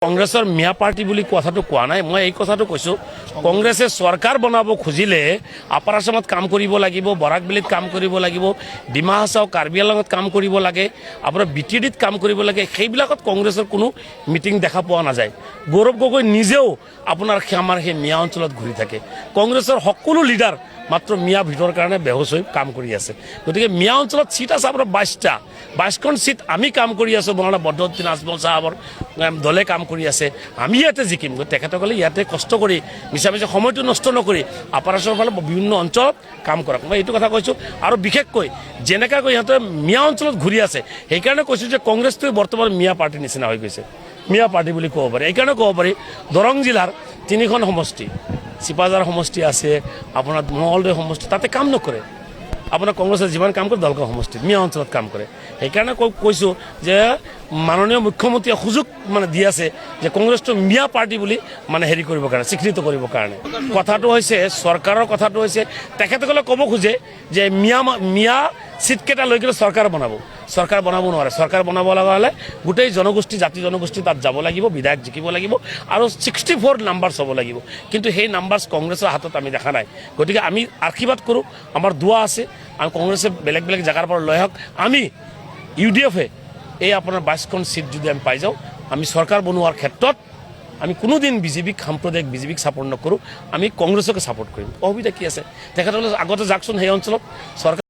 কংগ্ৰেছৰ মিয়া পাৰ্টি বুলি কথাটো কোৱা নাই মই এই কথাটো কৈছো কংগ্ৰেছে চৰকাৰ বনাব খুজিলে আপাৰ আসামত কাম কৰিব লাগিব বৰাকবেলিত কাম কৰিব লাগিব ডিমা হাছাও কাৰ্বি আংলঙত কাম কৰিব লাগে আপোনাৰ বিটিডিত কাম কৰিব লাগে সেইবিলাকত কংগ্ৰেছৰ কোনো মিটিং দেখা পোৱা নাযায় গৌৰৱ গগৈ নিজেও আপোনাৰ আমাৰ সেই মিয়া অঞ্চলত ঘূৰি থাকে কংগ্ৰেছৰ সকলো লিডাৰ মাত্ৰ মিয়া ভিতৰ কাৰণে বেহোচ হৈ কাম কৰি আছে গতিকে মিয়া অঞ্চলত সিট আছে আপোনাৰ 22টা 22খন সিট আমি কাম কৰি আছো মৌলানা বদৰুদ্দিন আজমল সাহেবৰ দলে কাম কৰি আছে আমি ইয়াতে জিকিম তেখেতসকলে ইয়াতে কষ্ট কৰি মিছা মিছা সময়টো নষ্ট নকৰি আপাৰ আসামৰ ফালে বিভিন্ন অঞ্চলত কাম কৰক মই এইটো কথা কৈছো আৰু বিশেষকৈ যেনেকৈ ইহঁতে মিয়া অঞ্চলত ঘূৰি আছে সেইকাৰণে কৈছো যে কংগ্ৰেছটো বৰ্তমান মিয়া পাৰ্টিৰ নিচিনা হৈ গৈছে মিয়া পাৰ্টি বুলি ক'ব পাৰি এইকাৰণে ক'ব পাৰি দৰং জিলাৰ 3খন সমষ্টি চিপাঝাৰ সমষ্টি আছে আপোনাৰ মঙলদৈ সমষ্টি তাতে কাম নকৰে আপোনাৰ কংগ্ৰেছে যিমান কাম কৰে দলকা সমষ্টিত মিয়া অঞ্চলত কাম কৰে সেইকাৰণে কৈছো যে মাননীয় মুখ্যমন্ত্ৰীয়ে সুযোগ মানে দি আছে যে কংগ্ৰেছটো মিয়া পাৰ্টি বুলি মানে হেৰি কৰিবৰ কাৰণে স্বীকৃত কৰিবৰ কাৰণে কথাটো হৈছে চৰকাৰৰ কথাটো হৈছে তেখেতসকলে ক'ব খোজে যে মিয়া সিট কেইটা লৈ কিনে চৰকাৰ বনাব নোৱাৰে চৰকাৰ বনাব লগা হ'লে গোটেই জনগোষ্ঠী জাতি জনগোষ্ঠী তাত যাব লাগিব বিধায়ক জিকিব লাগিব আৰু 64 নাম্বাৰছ হ'ব লাগিব কিন্তু সেই নাম্বাৰছ কংগ্ৰেছৰ হাতত আমি দেখা নাই গতিকে আমি আশীৰ্বাদ কৰোঁ আমাৰ দোৱা আছে আৰু কংগ্ৰেছে বেলেগ বেলেগ জাগাৰ পৰা লৈ আহক আমি ইউডিএফে এই আপোনাৰ 22খন সিট যদি আমি পাই যাওঁ আমি চৰকাৰ বনোৱাৰ ক্ষেত্ৰত আমি কোনোদিন বিজেপিক সাম্প্ৰদায়িক বিজেপিক ছাপোৰ্ট নকৰোঁ আমি কংগ্ৰেছকে ছাপোৰ্ট কৰিম অসুবিধা কি আছে তেখেতসকলে আগতে যাকচোন সেই অঞ্চলত চৰকাৰ